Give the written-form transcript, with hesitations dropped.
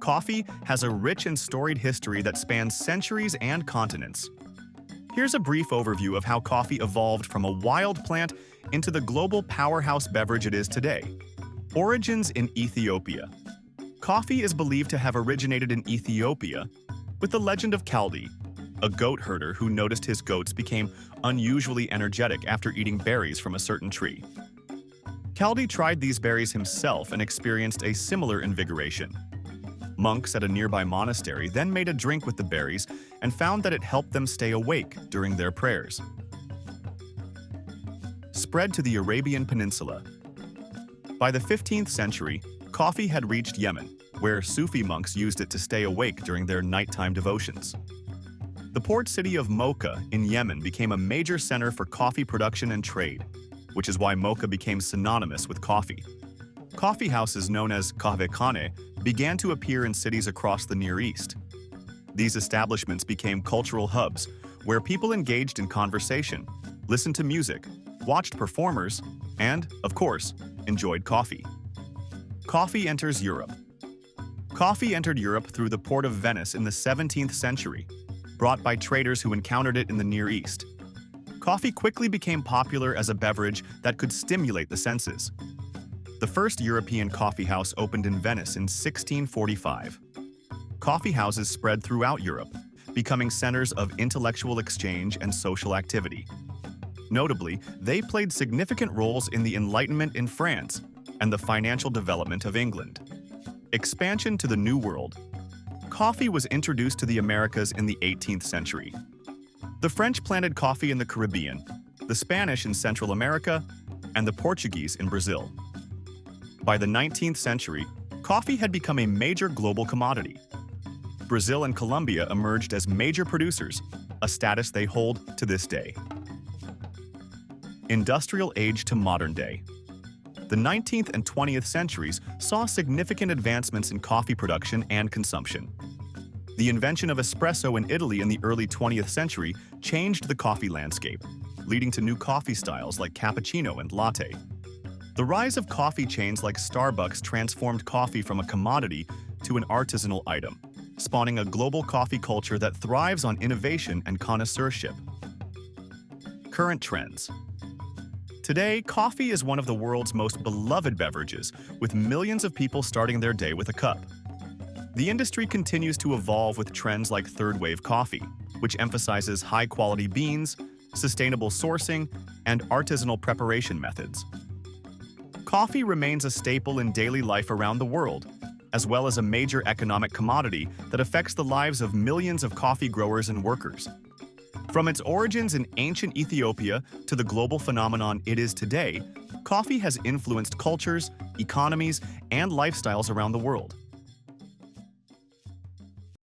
Coffee has a rich and storied history that spans centuries and continents. Here's a brief overview of how coffee evolved from a wild plant into the global powerhouse beverage it is today. Origins in Ethiopia. Coffee is believed to have originated in Ethiopia with the legend of Kaldi, a goat herder who noticed his goats became unusually energetic after eating berries from a certain tree. Kaldi tried these berries himself and experienced a similar invigoration. Monks at a nearby monastery then made a drink with the berries and found that it helped them stay awake during their prayers. Spread to the Arabian Peninsula. By the 15th century, coffee had reached Yemen, where Sufi monks used it to stay awake during their nighttime devotions. The port city of Mocha in Yemen became a major center for coffee production and trade, which is why Mocha became synonymous with coffee. Coffee houses known as kahvekhane began to appear in cities across the Near East. These establishments became cultural hubs where people engaged in conversation, listened to music, watched performers, and, of course, enjoyed coffee. Coffee enters Europe. Coffee entered Europe through the port of Venice in the 17th century, brought by traders who encountered it in the Near East. Coffee quickly became popular as a beverage that could stimulate the senses. The first European coffee house opened in Venice in 1645. Coffee houses spread throughout Europe, becoming centers of intellectual exchange and social activity. Notably, they played significant roles in the Enlightenment in France and the financial development of England. Expansion to the New World. Coffee was introduced to the Americas in the 18th century. The French planted coffee in the Caribbean, the Spanish in Central America, and the Portuguese in Brazil. By the 19th century, coffee had become a major global commodity. Brazil and Colombia emerged as major producers, a status they hold to this day. Industrial age to modern day. The 19th and 20th centuries saw significant advancements in coffee production and consumption. The invention of espresso in Italy in the early 20th century changed the coffee landscape, leading to new coffee styles like cappuccino and latte. The rise of coffee chains like Starbucks transformed coffee from a commodity to an artisanal item, spawning a global coffee culture that thrives on innovation and connoisseurship. Current trends. Today, coffee is one of the world's most beloved beverages, with millions of people starting their day with a cup. The industry continues to evolve with trends like third-wave coffee, which emphasizes high-quality beans, sustainable sourcing, and artisanal preparation methods. Coffee remains a staple in daily life around the world, as well as a major economic commodity that affects the lives of millions of coffee growers and workers. From its origins in ancient Ethiopia to the global phenomenon it is today, coffee has influenced cultures, economies, and lifestyles around the world.